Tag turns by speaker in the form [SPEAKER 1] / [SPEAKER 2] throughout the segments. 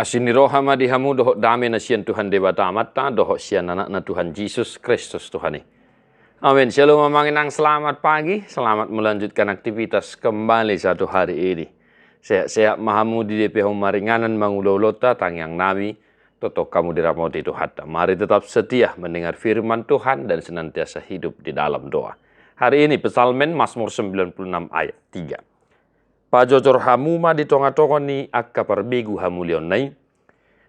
[SPEAKER 1] Asini rohama dihamu doho dame na sian Tuhan Dewa Tamata, doho sian anak na Tuhan Yesus Kristus Tuhan. Amin. Shalom mamanginang, selamat pagi, selamat melanjutkan aktivitas kembali satu hari ini. Sehat-sehat mahamu di DP maringanan mangulolota tangyang nami, totok kamu diramoti Tuhan. Mari tetap setia mendengar firman Tuhan dan senantiasa hidup di dalam doa. Hari ini Psalmen Mazmur 96 ayat 3. Pajojor hamuma di tonga-tonga ni akka perbegu hamulion nai.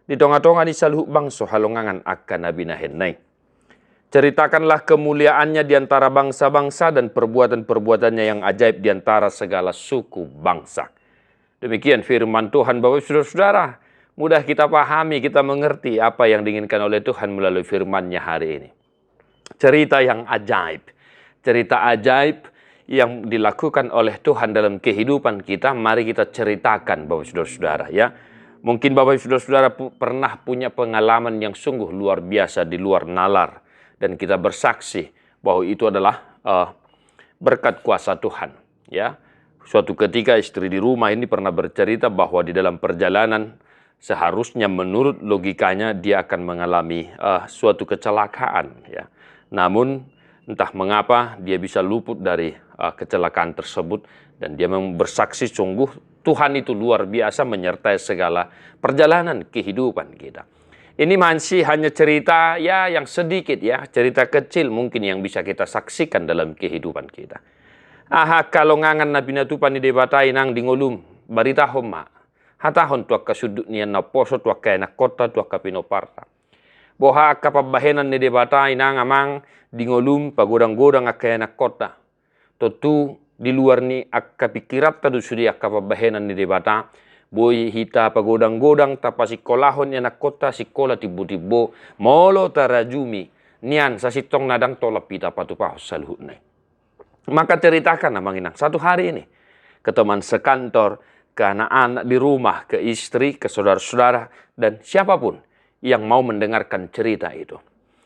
[SPEAKER 1] Di tonga-tonga ni saluh bangso halongangan akka nabi nahen nai. Ceritakanlah kemuliaannya di antara bangsa-bangsa dan perbuatan-perbuatannya yang ajaib di antara segala suku bangsa. Demikian firman Tuhan, Bapak Saudara-saudara. Mudah kita pahami, kita mengerti apa yang diinginkan oleh Tuhan melalui firman-Nya hari ini. Cerita yang ajaib. Cerita ajaib yang dilakukan oleh Tuhan dalam kehidupan kita, mari kita ceritakan Bapak Saudara-saudara ya. Mungkin Bapak Saudara-saudara pernah punya pengalaman yang sungguh luar biasa di luar nalar. Dan kita bersaksi bahwa itu adalah berkat kuasa Tuhan ya. Suatu ketika istri di rumah ini pernah bercerita bahwa di dalam perjalanan seharusnya menurut logikanya dia akan mengalami suatu kecelakaan ya. Namun entah mengapa dia bisa luput dari kecelakaan tersebut dan dia memang bersaksi sungguh Tuhan itu luar biasa menyertai segala perjalanan kehidupan kita. Ini masih hanya cerita ya yang sedikit ya, cerita kecil mungkin yang bisa kita saksikan dalam kehidupan kita. Aha kalau ngangan nabi natupan ni debatai nang dingolum barita homa. Hatahon tuak kasudut niyan na poso tuak kaya na kota tuak kapinoparta. Boha kapabahenan ni debatai nang amang dingolum pagodang-godang akaya na kota. Totu di luar ni akka pikirat tadu sudi akka pabahenan ni debata. Boy hita pagodang-godang tapasi kolahon ya na kota sikola tibo-tibo molo tarajumi nian sasitong nadang tolap pita patupahos saluhut nai. Maka ceritakan namang inang satu hari ini ke teman sekantor, ke anak-anak di rumah, ke istri, ke saudara-saudara dan siapapun yang mau mendengarkan cerita itu.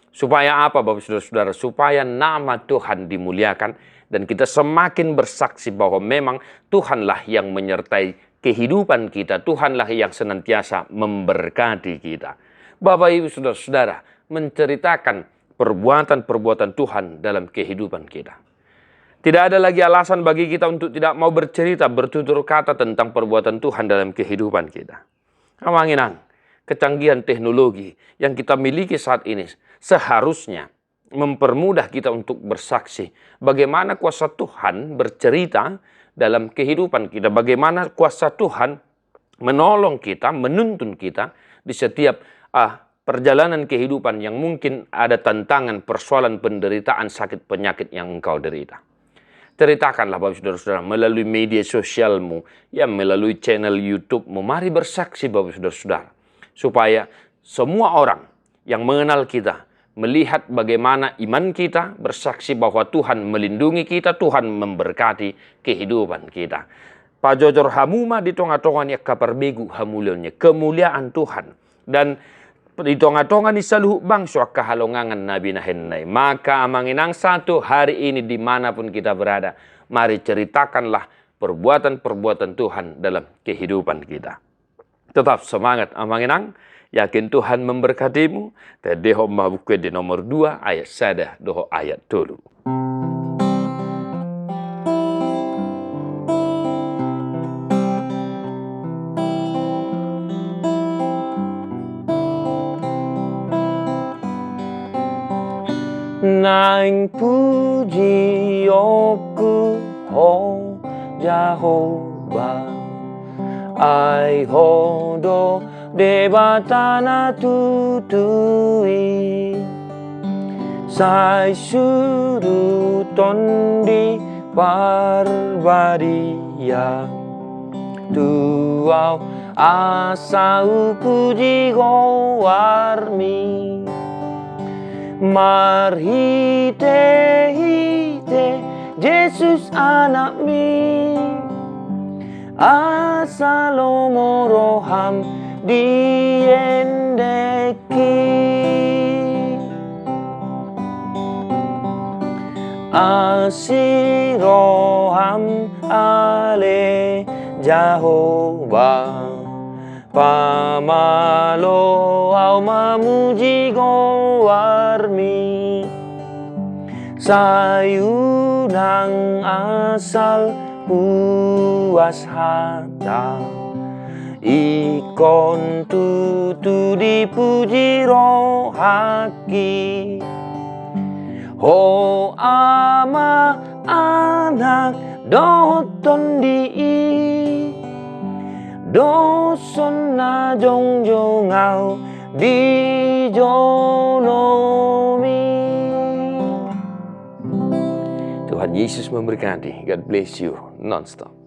[SPEAKER 1] Supaya apa Bapak Saudara-saudara? Supaya nama Tuhan dimuliakan dan kita semakin bersaksi bahwa memang Tuhanlah yang menyertai kehidupan kita, Tuhanlah yang senantiasa memberkati kita. Bapak Ibu Saudara-saudara, menceritakan perbuatan-perbuatan Tuhan dalam kehidupan kita. Tidak ada lagi alasan bagi kita untuk tidak mau bercerita, bertutur kata tentang perbuatan Tuhan dalam kehidupan kita. Amanginang, kecanggihan teknologi yang kita miliki saat ini seharusnya mempermudah kita untuk bersaksi bagaimana kuasa Tuhan bercerita dalam kehidupan kita, bagaimana kuasa Tuhan menolong kita, menuntun kita di setiap perjalanan kehidupan yang mungkin ada tantangan, persoalan, penderitaan, sakit, penyakit yang engkau derita. Ceritakanlah Bapak Saudara-saudara melalui media sosialmu, ya melalui channel YouTube-mu. Mari bersaksi Bapak Saudara-saudara supaya semua orang yang mengenal kita melihat bagaimana iman kita, bersaksi bahwa Tuhan melindungi kita, Tuhan memberkati kehidupan kita. Pajojor hamuma di tonga-tonga ni kaperbegu hamulionnya, kemuliaan Tuhan. Dan di tonga-tonga ni saluh bangso kahalongangan nabi nahennai. Maka amanginang satu hari ini dimanapun kita berada, mari ceritakanlah perbuatan-perbuatan Tuhan dalam kehidupan kita. Tetap semangat amanginang. Yakin Tuhan memberkatimu. Tedeho mabuke di nomor 2 ayat sada doho ayat dulu. Naing puji oku ho Jehovah ai hodo debatana tutui sai suru tondi parbadia tuau asau puji gowarmi marhite hite Yesus anakmi asalomoroham diendeki asiroham ale Jehovah pamalo au mamuji gowarmi sayunang asal puas hata ikon tutu dipuji rohaki ho ama anak doton di doson na jong jongau di jonomi. Tuhan Yesus memberkati. God bless you non-stop.